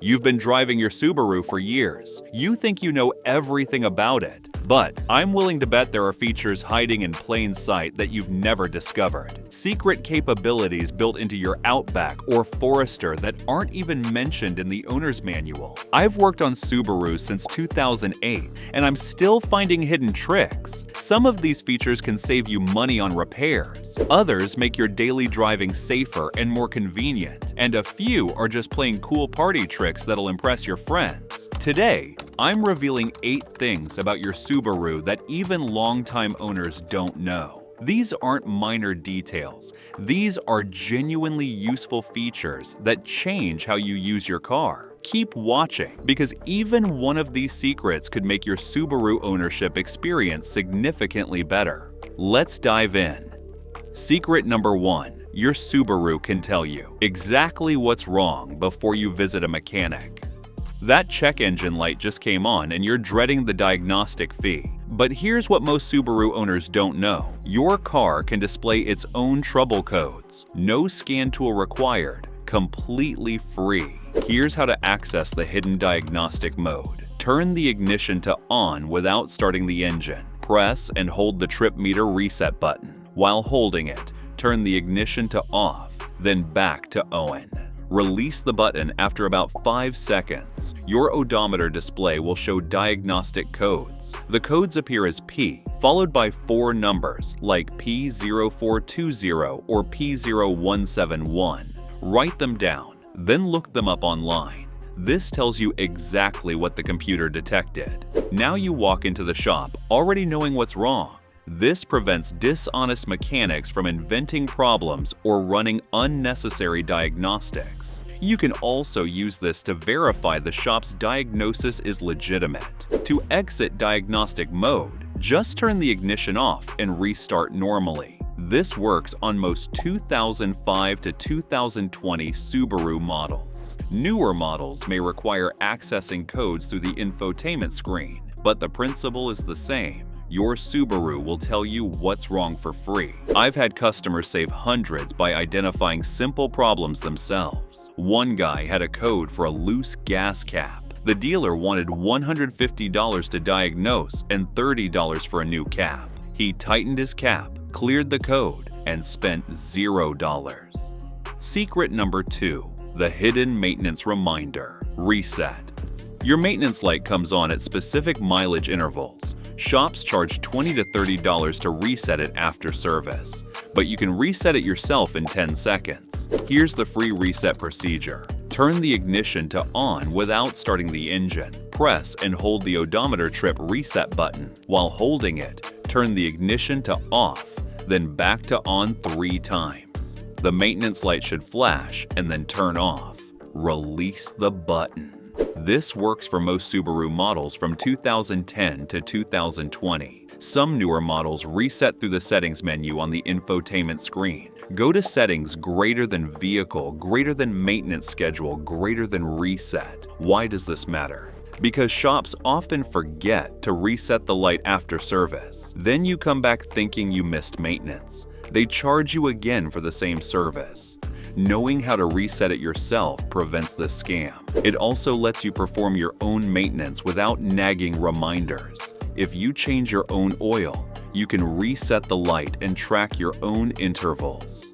You've been driving your Subaru for years. You think you know everything about it. But I'm willing to bet there are features hiding in plain sight that you've never discovered. Secret capabilities built into your Outback or Forester that aren't even mentioned in the owner's manual. I've worked on Subaru since 2008, and I'm still finding hidden tricks. Some of these features can save you money on repairs. Others make your daily driving safer and more convenient. And a few are just playing cool party tricks that'll impress your friends. Today, I'm revealing 8 things about your Subaru that even longtime owners don't know. These aren't minor details. These are genuinely useful features that change how you use your car. Keep watching, because even one of these secrets could make your Subaru ownership experience significantly better. Let's dive in. Secret number 1. Your Subaru can tell you exactly what's wrong before you visit a mechanic. That check engine light just came on and you're dreading the diagnostic fee. But here's what most Subaru owners don't know. Your car can display its own trouble codes. No scan tool required. Completely free. Here's how to access the hidden diagnostic mode. Turn the ignition to on without starting the engine. Press and hold the trip meter reset button. While holding it, turn the ignition to off, then back to on. Release the button after about 5 seconds. Your odometer display will show diagnostic codes. The codes appear as P, followed by 4 numbers like P0420 or P0171. Write them down, then look them up online. This tells you exactly what the computer detected. Now you walk into the shop already knowing what's wrong. This prevents dishonest mechanics from inventing problems or running unnecessary diagnostics. You can also use this to verify the shop's diagnosis is legitimate. To exit diagnostic mode, just turn the ignition off and restart normally. This works on most 2005 to 2020 Subaru models. Newer models may require accessing codes through the infotainment screen, but the principle is the same. Your Subaru will tell you what's wrong for free. I've had customers save hundreds by identifying simple problems themselves. One guy had a code for a loose gas cap. The dealer wanted $150 to diagnose and $30 for a new cap. He tightened his cap, cleared the code, and spent $0. Secret number 2. The hidden maintenance reminder. Reset. Your maintenance light comes on at specific mileage intervals. Shops charge $20 to $30 to reset it after service, but you can reset it yourself in 10 seconds. Here's the free reset procedure. Turn the ignition to on without starting the engine. Press and hold the odometer trip reset button. While holding it, turn the ignition to off, then back to on 3 times. The maintenance light should flash and then turn off. Release the button. This works for most Subaru models from 2010 to 2020. Some newer models reset through the settings menu on the infotainment screen. Go to settings greater than vehicle, greater than maintenance schedule, greater than reset. Why does this matter? Because shops often forget to reset the light after service. Then you come back thinking you missed maintenance. They charge you again for the same service. Knowing how to reset it yourself prevents this scam. It also lets you perform your own maintenance without nagging reminders. If you change your own oil, you can reset the light and track your own intervals.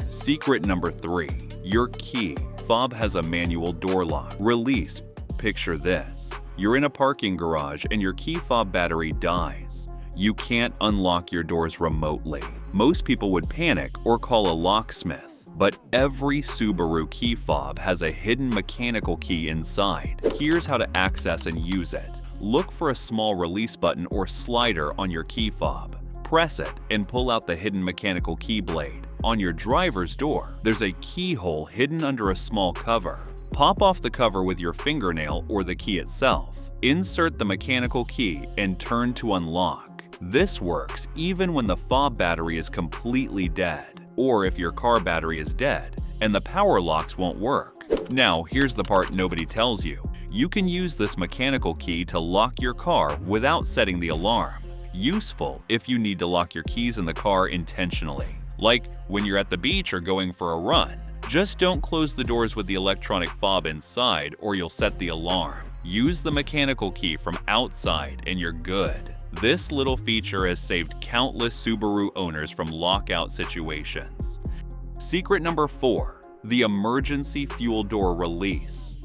Secret number 3. Your key fob has a manual door lock. Release. Picture this. You're in a parking garage and your key fob battery dies. You can't unlock your doors remotely. Most people would panic or call a locksmith. But every Subaru key fob has a hidden mechanical key inside. Here's how to access and use it. Look for a small release button or slider on your key fob. Press it and pull out the hidden mechanical key blade. On your driver's door, there's a keyhole hidden under a small cover. Pop off the cover with your fingernail or the key itself. Insert the mechanical key and turn to unlock. This works even when the fob battery is completely dead, or if your car battery is dead and the power locks won't work. Now, here's the part nobody tells you. You can use this mechanical key to lock your car without setting the alarm. Useful if you need to lock your keys in the car intentionally, like when you're at the beach or going for a run. Just don't close the doors with the electronic fob inside or you'll set the alarm. Use the mechanical key from outside and you're good. This little feature has saved countless Subaru owners from lockout situations. Secret number 4. The emergency fuel door release.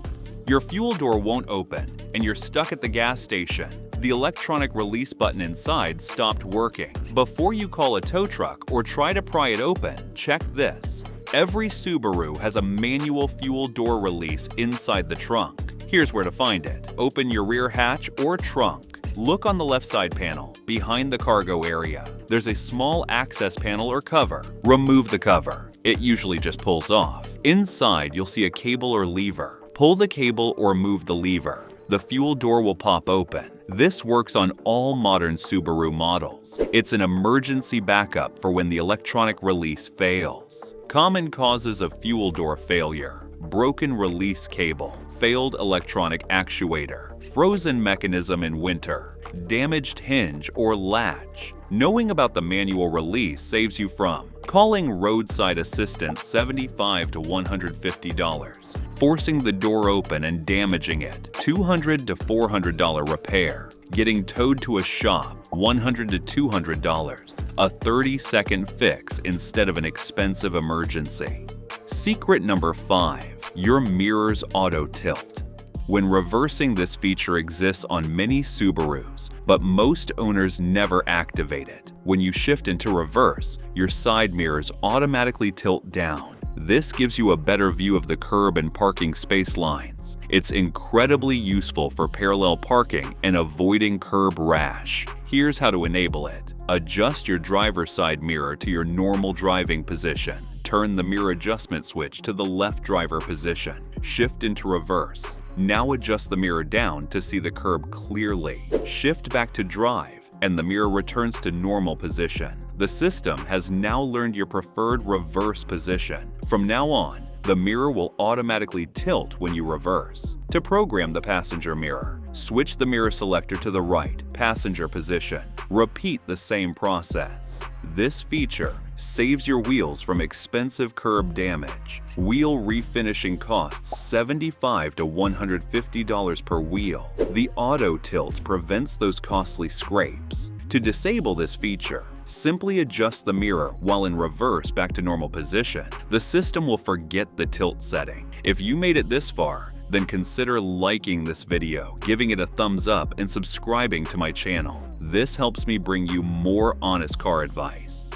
Your fuel door won't open and you're stuck at the gas station. The electronic release button inside stopped working. Before you call a tow truck or try to pry it open, check this. Every Subaru has a manual fuel door release inside the trunk. Here's where to find it. Open your rear hatch or trunk. Look on the left side panel, behind the cargo area. There's a small access panel or cover. Remove the cover. It usually just pulls off. Inside, you'll see a cable or lever. Pull the cable or move the lever. The fuel door will pop open. This works on all modern Subaru models. It's an emergency backup for when the electronic release fails. Common causes of fuel door failure: broken release cable, failed electronic actuator, frozen mechanism in winter, damaged hinge or latch. Knowing about the manual release saves you from calling roadside assistance $75 to $150, forcing the door open and damaging it $200 to $400 repair, getting towed to a shop $100 to $200, a 30-second fix instead of an expensive emergency. Secret number 5. Your mirror's auto tilt. When reversing, this feature exists on many Subarus, but most owners never activate it. When you shift into reverse, your side mirrors automatically tilt down. This gives you a better view of the curb and parking space lines. It's incredibly useful for parallel parking and avoiding curb rash. Here's how to enable it. Adjust your driver's side mirror to your normal driving position. Turn the mirror adjustment switch to the left driver position. Shift into reverse. Now adjust the mirror down to see the curb clearly. Shift back to drive, and the mirror returns to normal position. The system has now learned your preferred reverse position. From now on, the mirror will automatically tilt when you reverse. To program the passenger mirror, switch the mirror selector to the right passenger position. Repeat the same process. This feature saves your wheels from expensive curb damage. Wheel refinishing costs $75 to $150 per wheel. The auto tilt prevents those costly scrapes. To disable this feature, simply adjust the mirror while in reverse back to normal position. The system will forget the tilt setting. If you made it this far, then consider liking this video, giving it a thumbs up, and subscribing to my channel. This helps me bring you more honest car advice.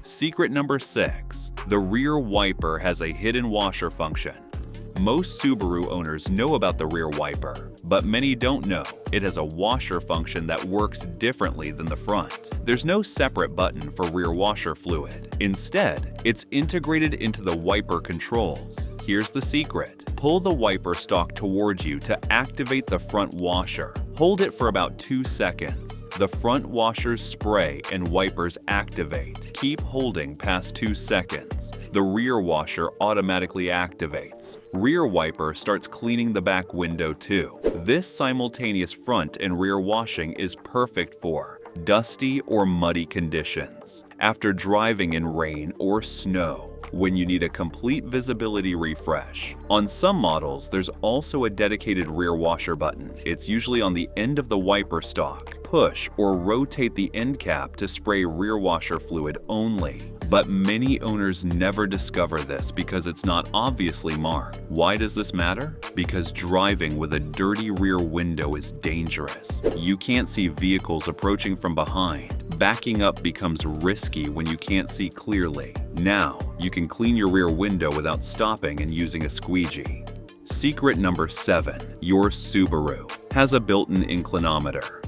Secret number 6. The rear wiper has a hidden washer function. Most Subaru owners know about the rear wiper, but many don't know it has a washer function that works differently than the front. There's no separate button for rear washer fluid. Instead, it's integrated into the wiper controls. Here's the secret. Pull the wiper stalk toward you to activate the front washer. Hold it for about 2 seconds. The front washers spray and wipers activate. Keep holding past 2 seconds. The rear washer automatically activates. Rear wiper starts cleaning the back window too. This simultaneous front and rear washing is perfect for dusty or muddy conditions, after driving in rain or snow, when you need a complete visibility refresh. On some models, there's also a dedicated rear washer button. It's usually on the end of the wiper stalk. Push or rotate the end cap to spray rear washer fluid only. But many owners never discover this because it's not obviously marked. Why does this matter? Because driving with a dirty rear window is dangerous. You can't see vehicles approaching from behind. Backing up becomes risky when you can't see clearly. Now, you can clean your rear window without stopping and using a squeegee. Secret number 7. Your Subaru has a built-in inclinometer.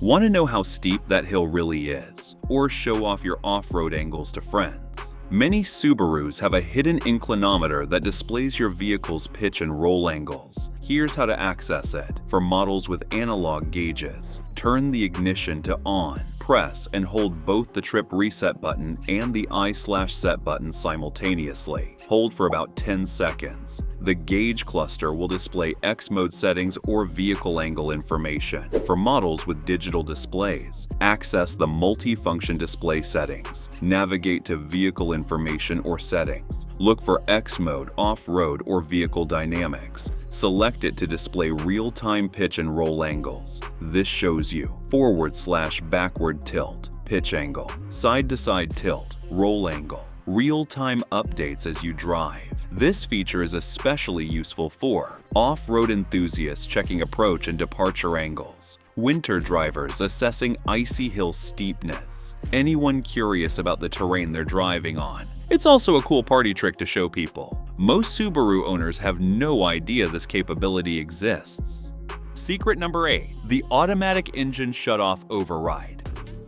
Want to know how steep that hill really is, or show off your off-road angles to friends? Many Subarus have a hidden inclinometer that displays your vehicle's pitch and roll angles. Here's how to access it. For models with analog gauges, turn the ignition to on. Press and hold both the trip reset button and the I/set button simultaneously. Hold for about 10 seconds. The gauge cluster will display X mode settings or vehicle angle information. For models with digital displays, access the multi-function display settings. Navigate to vehicle information or settings. Look for X mode, off-road, or vehicle dynamics. Select it to display real-time pitch and roll angles. This shows you forward/backward tilt, pitch angle, side-to-side tilt, roll angle, real-time updates as you drive. This feature is especially useful for off-road enthusiasts checking approach and departure angles, winter drivers assessing icy hill steepness, anyone curious about the terrain they're driving on. It's also a cool party trick to show people. Most Subaru owners have no idea this capability exists. Secret number 8. The automatic engine shutoff override.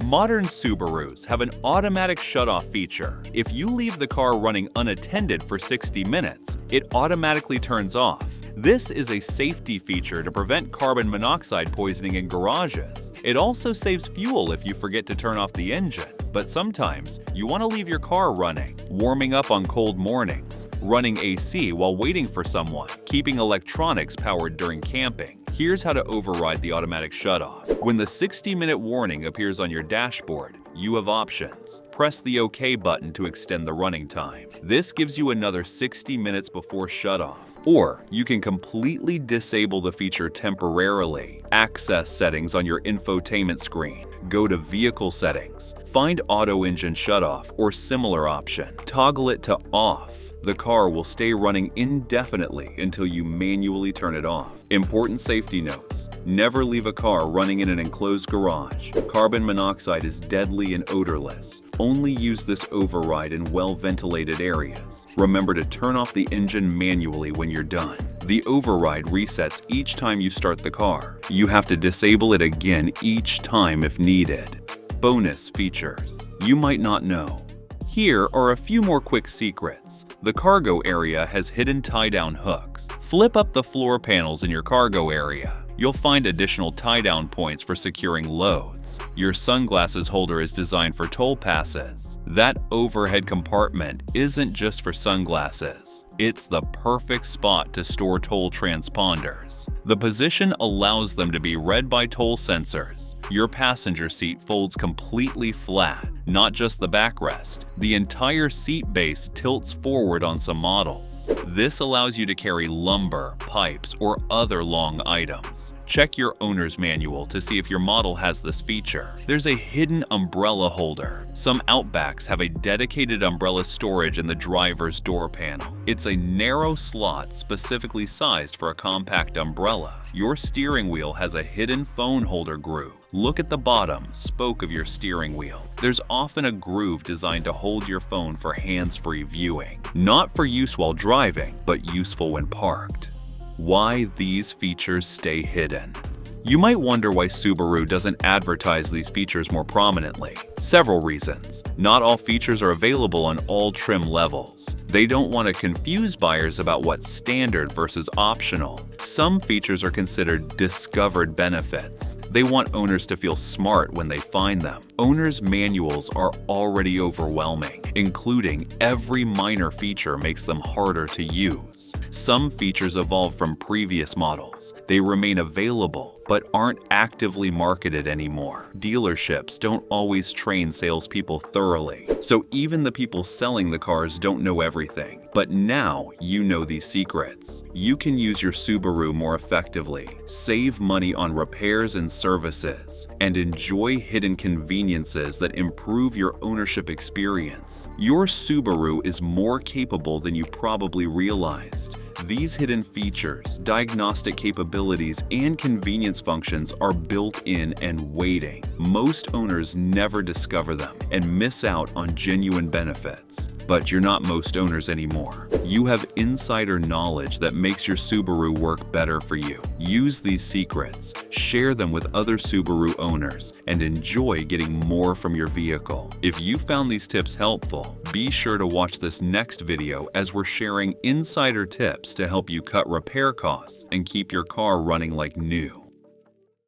Modern Subarus have an automatic shutoff feature. If you leave the car running unattended for 60 minutes, it automatically turns off. This is a safety feature to prevent carbon monoxide poisoning in garages. It also saves fuel if you forget to turn off the engine. But sometimes you want to leave your car running, warming up on cold mornings, running AC while waiting for someone, keeping electronics powered during camping. Here's how to override the automatic shutoff. When the 60-minute warning appears on your dashboard, you have options. Press the OK button to extend the running time. This gives you another 60 minutes before shutoff. Or you can completely disable the feature temporarily. Access settings on your infotainment screen. Go to Vehicle Settings. Find Auto Engine Shutoff or similar option. Toggle it to Off. The car will stay running indefinitely until you manually turn it off. Important safety notes. Never leave a car running in an enclosed garage. Carbon monoxide is deadly and odorless. Only use this override in well-ventilated areas. Remember to turn off the engine manually when you're done. The override resets each time you start the car. You have to disable it again each time if needed. Bonus features you might not know. Here are a few more quick secrets. The cargo area has hidden tie-down hooks. Flip up the floor panels in your cargo area. You'll find additional tie-down points for securing loads. Your sunglasses holder is designed for toll passes. That overhead compartment isn't just for sunglasses. It's the perfect spot to store toll transponders. The position allows them to be read by toll sensors. Your passenger seat folds completely flat, not just the backrest. The entire seat base tilts forward on some models. This allows you to carry lumber, pipes, or other long items. Check your owner's manual to see if your model has this feature. There's a hidden umbrella holder. Some Outbacks have a dedicated umbrella storage in the driver's door panel. It's a narrow slot specifically sized for a compact umbrella. Your steering wheel has a hidden phone holder groove. Look at the bottom spoke of your steering wheel. There's often a groove designed to hold your phone for hands-free viewing. Not for use while driving, but useful when parked. Why these features stay hidden. You might wonder why Subaru doesn't advertise these features more prominently. Several reasons. Not all features are available on all trim levels. They don't want to confuse buyers about what's standard versus optional. Some features are considered discovered benefits. They want owners to feel smart when they find them. Owners' manuals are already overwhelming, including every minor feature makes them harder to use. Some features evolved from previous models. They remain available, but aren't actively marketed anymore. Dealerships don't always train salespeople thoroughly, so even the people selling the cars don't know everything. But now you know these secrets. You can use your Subaru more effectively, save money on repairs and services, and enjoy hidden conveniences that improve your ownership experience. Your Subaru is more capable than you probably realized. These hidden features, diagnostic capabilities, and convenience functions are built in and waiting. Most owners never discover them and miss out on genuine benefits. But you're not most owners anymore. You have insider knowledge that makes your Subaru work better for you. Use these secrets, share them with other Subaru owners, and enjoy getting more from your vehicle. If you found these tips helpful, be sure to watch this next video as we're sharing insider tips to help you cut repair costs and keep your car running like new.